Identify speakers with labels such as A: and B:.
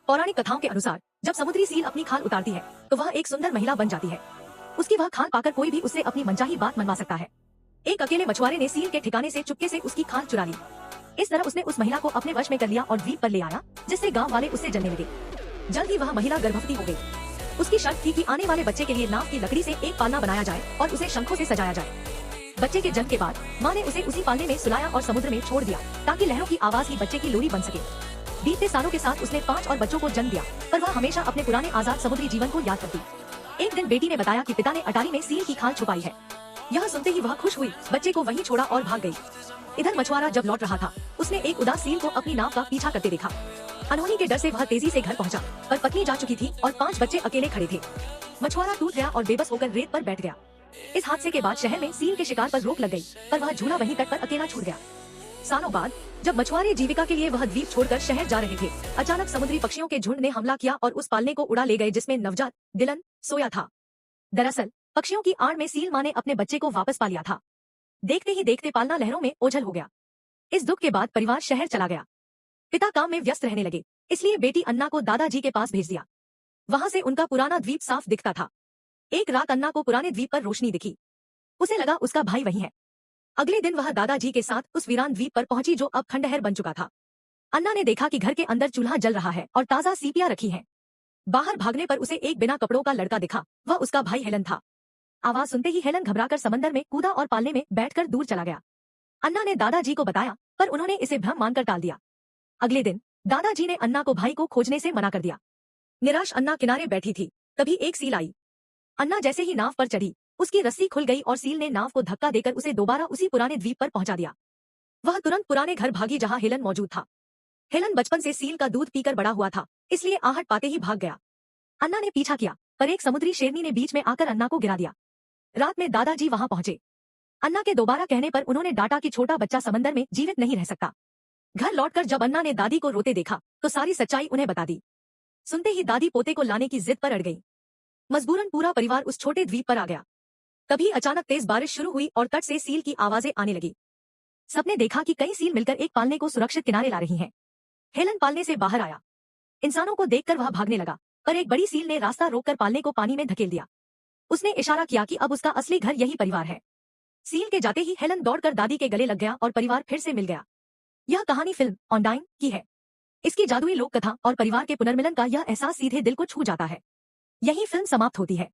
A: पौराणिक कथाओं के अनुसार जब समुद्री सील अपनी खाल उतारती है तो वह एक सुंदर महिला बन जाती है। उसकी वह खाल पाकर कोई भी उससे अपनी मनचाही बात मनवा सकता है। एक अकेले मछुआरे ने सील के ठिकाने से चुपके से उसकी खाल चुरा ली। इस तरह उसने उस महिला को अपने वश में कर लिया और द्वीप पर ले आया, जिससे गांव वाले उससे जलने लगे। जल्द ही वह महिला गर्भवती हो गई। उसकी शर्त थी कि आने वाले बच्चे के लिए नाव की लकड़ी से एक पालना बनाया जाए और उसे शंखों से सजाया जाए। बच्चे के जन्म के बाद माँ ने उसे उसी पालने में सुलाया और समुद्र में छोड़ दिया ताकि लहरों की आवाज ही बच्चे की लोरी बन सके। बीतते सालों के साथ उसने 5 और बच्चों को जन्म दिया, पर वह हमेशा अपने पुराने आजाद समुद्री जीवन को याद करती। एक दिन बेटी ने बताया कि पिता ने अटारी में सील की खाल छुपाई है। यह सुनते ही वह खुश हुई, बच्चे को वहीं छोड़ा और भाग गई। इधर मछुआरा जब लौट रहा था, उसने एक उदास सील को अपनी नाव का पीछा करते देखा। अनहोनी के डर से वह तेजी से घर पहुंचा, पर पत्नी जा चुकी थी और 5 बच्चे अकेले खड़े थे। मछुआरा टूट गया और बेबस होकर रेत पर बैठ गया। इस हादसे के बाद शहर में सील के शिकार पर रोक लग गई, पर वह झूला वहीं तट पर अकेला छूट गया। सालों बाद जब मछुआरे जीविका के लिए वह द्वीप छोड़कर शहर जा रहे थे, अचानक समुद्री पक्षियों के झुंड ने हमला किया और उस पालने को उड़ा ले गए जिसमें नवजात डिलन सोया था। दरअसल पक्षियों की आड़ में सील माँ ने अपने बच्चे को वापस पा लिया था। देखते ही देखते पालना लहरों में ओझल हो गया। इस दुख के बाद परिवार शहर चला गया। पिता काम में व्यस्त रहने लगे, इसलिए बेटी अन्ना को दादाजी के पास भेज दिया। वहां से उनका पुराना द्वीप साफ दिखता था। एक रात अन्ना को पुराने द्वीप पर रोशनी दिखी। उसे लगा उसका भाई वही है। अगले दिन वह दादाजी के साथ उस वीरान द्वीप पर पहुंची जो अब खंडहर बन चुका था। अन्ना ने देखा कि घर के अंदर चूल्हा जल रहा है और ताजा सीपियां रखी हैं। बाहर भागने पर उसे एक बिना कपड़ों का लड़का दिखा। वह उसका भाई हेलन था। आवाज सुनते ही हेलन घबराकर समंदर में कूदा और पालने में बैठकर दूर चला गया। अन्ना ने दादाजी को बताया, पर उन्होंने इसे भ्रम मानकर टाल दिया। अगले दिन दादाजी ने अन्ना को भाई को खोजने से मना कर दिया। निराश अन्ना किनारे बैठी थी, तभी एक सील आई। अन्ना जैसे ही नाव पर चढ़ी, उसकी रस्सी खुल गई और सील ने नाव को धक्का देकर उसे दोबारा उसी पुराने द्वीप पर पहुंचा दिया। वह तुरंत पुराने घर भागी जहां हेलन मौजूद था। हेलन बचपन से सील का दूध पीकर बड़ा हुआ था, इसलिए आहट पाते ही भाग गया। अन्ना ने पीछा किया, पर एक समुद्री शेरनी ने बीच में आकर अन्ना को गिरा दिया। रात में दादाजी वहां पहुंचे। अन्ना के दोबारा कहने पर उन्होंने डांटा कि छोटा बच्चा समंदर में जीवित नहीं रह सकता। घर लौटकर जब अन्ना ने दादी को रोते देखा तो सारी सच्चाई उन्हें बता दी। सुनते ही दादी पोते को लाने की जिद पर अड़ गई। मजबूरन पूरा परिवार उस छोटे द्वीप पर आ गया। तभी अचानक तेज बारिश शुरू हुई और तट से सील की आवाजें आने लगी। सबने देखा कि कई सील मिलकर एक पालने को सुरक्षित किनारे ला रही हैं। हेलन पालने से बाहर आया। इंसानों को देखकर वह भागने लगा, पर एक बड़ी सील ने रास्ता रोककर पालने को पानी में धकेल दिया। उसने इशारा किया कि अब उसका असली घर यही परिवार है। सील के जाते ही हेलन दौड़कर दादी के गले लग गया और परिवार फिर से मिल गया। यह कहानी फिल्म ऑनडाइन की है। इसकी जादुई लोक कथा और परिवार के पुनर्मिलन का यह एहसास सीधे दिल को छू जाता है। यही फिल्म समाप्त होती है।